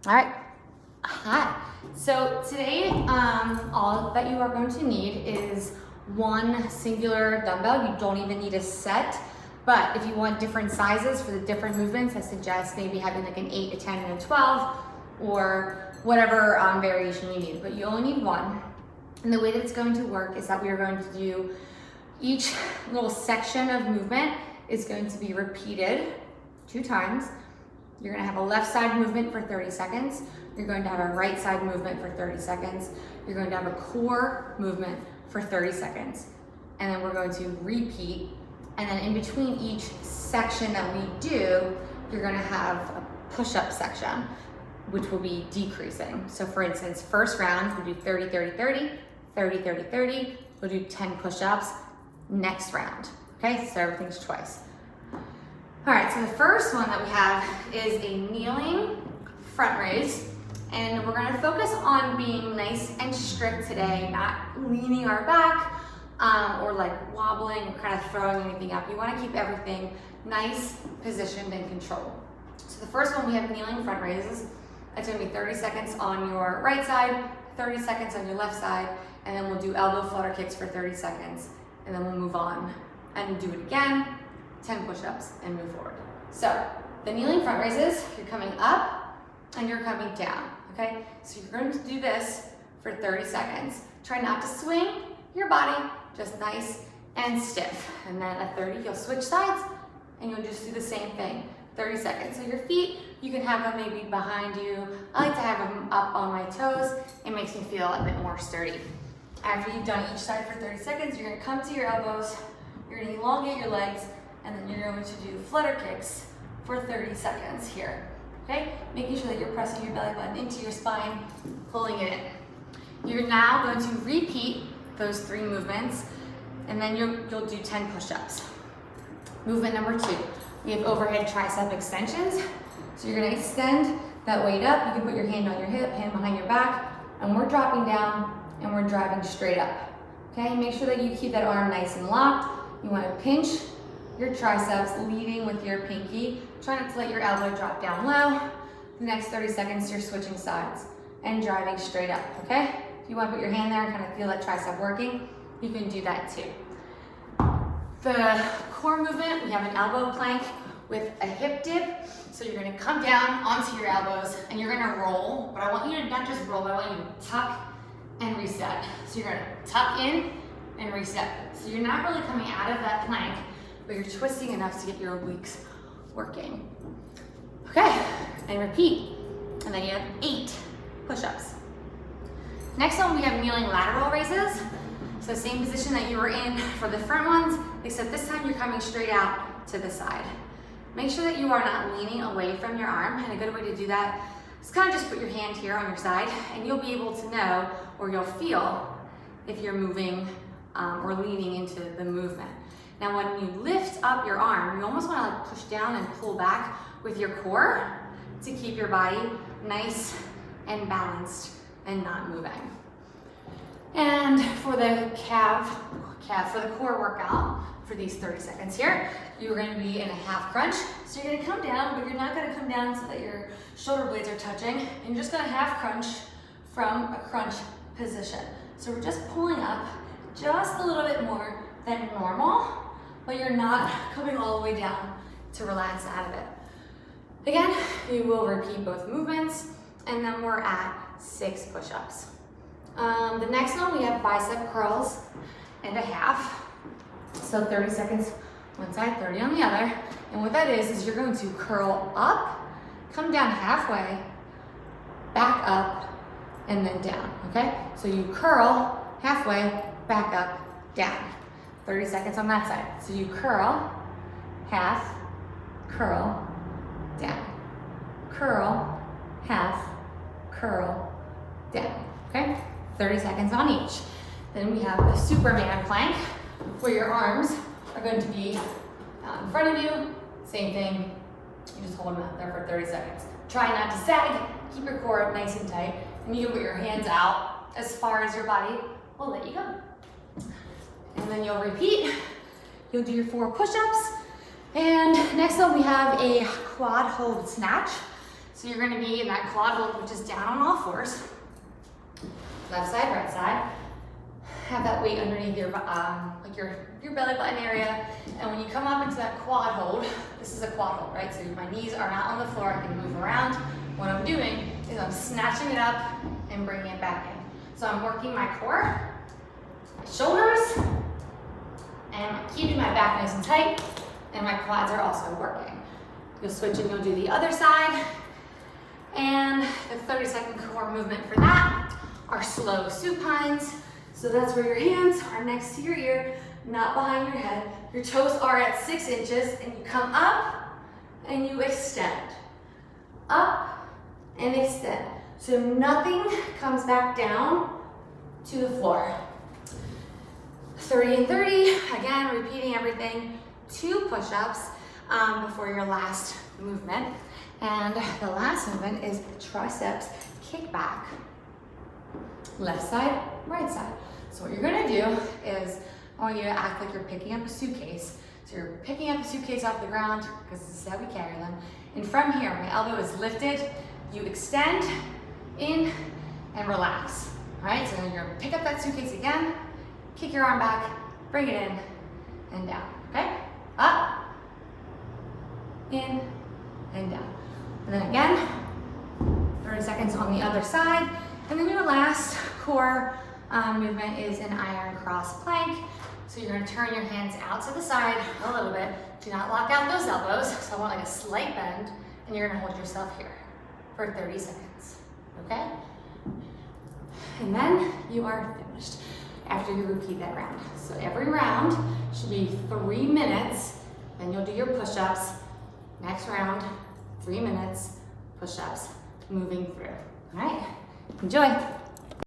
All right. Hi. So today, all that you are going to need is one singular dumbbell. You don't even need a set, but if you want different sizes for the different movements, I suggest maybe having like an 8, a 10, and a 12, or whatever variation you need, but you only need one. And the way that it's going to work is that we are going to do each little section of movement is going to be repeated 2 times. You're going to have a left side movement for 30 seconds. You're going to have a right side movement for 30 seconds. You're going to have a core movement for 30 seconds. And then we're going to repeat. And then in between each section that we do, you're going to have a push-up section, which will be decreasing. So for instance, first round, we'll do 30, 30, 30, 30, 30, 30. We'll do 10 push-ups next round. Okay, so everything's twice. All right, so the first one that we have is a kneeling front raise. And we're gonna focus on being nice and strict today, not leaning our back or like wobbling or kind of throwing anything up. You wanna keep everything nice, positioned, and controlled. So the first one, we have kneeling front raises. That's gonna be 30 seconds on your right side, 30 seconds on your left side, and then we'll do elbow flutter kicks for 30 seconds, and then we'll move on and do it again, 10 push-ups, and move forward. So the kneeling front raises, you're coming up and you're coming down, okay? So you're going to do this for 30 seconds. Try not to swing your body, just nice and stiff. And then at 30, you'll switch sides and you'll just do the same thing, 30 seconds. So your feet, you can have them maybe behind you. I like to have them up on my toes. It makes me feel a bit more sturdy. After you've done each side for 30 seconds, you're gonna come to your elbows, you're gonna elongate your legs, and then you're going to do flutter kicks for 30 seconds here, okay? Making sure that you're pressing your belly button into your spine, pulling it in. You're now going to repeat those 3 movements, and then you'll do 10 push-ups. Movement number 2, we have overhead tricep extensions. So you're gonna extend that weight up. You can put your hand on your hip, hand behind your back, and we're dropping down and we're driving straight up, okay? Make sure that you keep that arm nice and locked. You wanna pinch your triceps, leading with your pinky. Try not to let your elbow drop down low. The next 30 seconds, you're switching sides and driving straight up, okay? If you want to put your hand there and kind of feel that tricep working, you can do that too. The core movement, we have an elbow plank with a hip dip. So you're gonna come down onto your elbows and you're gonna roll, but I want you to not just roll, but I want you to tuck and reset. So you're gonna tuck in and reset. So you're not really coming out of that plank, but you're twisting enough to get your obliques working. Okay, and repeat. And then you have 8 push-ups. Next one, we have kneeling lateral raises. So same position that you were in for the front ones, except this time you're coming straight out to the side. Make sure that you are not leaning away from your arm, and a good way to do that is kind of just put your hand here on your side, and you'll be able to know, or you'll feel, if you're moving or leaning into the movement. Now when you lift up your arm, you almost want to like push down and pull back with your core to keep your body nice and balanced and not moving. And for the for the core workout, for these 30 seconds here, you're going to be in a half crunch. So you're going to come down, but you're not going to come down so that your shoulder blades are touching. And you're just going to half crunch from a crunch position. So we're just pulling up just a little bit more than normal, but you're not coming all the way down to relax out of it. Again, you will repeat both movements, and then we're at 6 push-ups. The next one, we have bicep curls and a half. So 30 seconds one side, 30 on the other. And what that is you're going to curl up, come down halfway, back up, and then down, okay? So you curl halfway, back up, down. 30 seconds on that side. So you curl, half, curl, down. Curl, half, curl, down, okay? 30 seconds on each. Then we have the Superman plank, where your arms are going to be in front of you. Same thing, you just hold them out there for 30 seconds. Try not to sag, keep your core nice and tight, and you can put your hands out as far as your body will let you go. And then you'll repeat. You'll do your 4 push-ups. And next up we have a quad hold snatch. So you're gonna be in that quad hold, which is down on all fours. Left side, right side. Have that weight underneath your, like your belly button area. And when you come up into that quad hold, this is a quad hold, right? So my knees are not on the floor, I can move around. What I'm doing is I'm snatching it up and bringing it back in. So I'm working my core, my shoulders, and I'm keeping my back nice and tight, and my quads are also working. You'll switch and you'll do the other side. And the 30-second core movement for that are slow supines. So that's where your hands are next to your ear, not behind your head. Your toes are at 6 inches, and you come up and you extend. Up and extend. So nothing comes back down to the floor. 30 and 30, again, repeating everything. 2 push-ups before your last movement. And the last movement is triceps kickback. Left side, right side. So what you're gonna do is, I want you to act like you're picking up a suitcase. So you're picking up a suitcase off the ground, because this is how we carry them. And from here, my elbow is lifted, you extend, in, and relax. All right, so then you're gonna pick up that suitcase again, kick your arm back, bring it in, and down, okay? Up, in, and down. And then again, 30 seconds on the other side. And then your last core movement is an iron cross plank. So you're gonna turn your hands out to the side a little bit. Do not lock out those elbows. So I want like a slight bend, and you're gonna hold yourself here for 30 seconds, okay? And then you are finished after you repeat that round. So every round should be 3 minutes, then you'll do your push-ups. Next round, 3 minutes, push-ups, moving through, all right? Enjoy.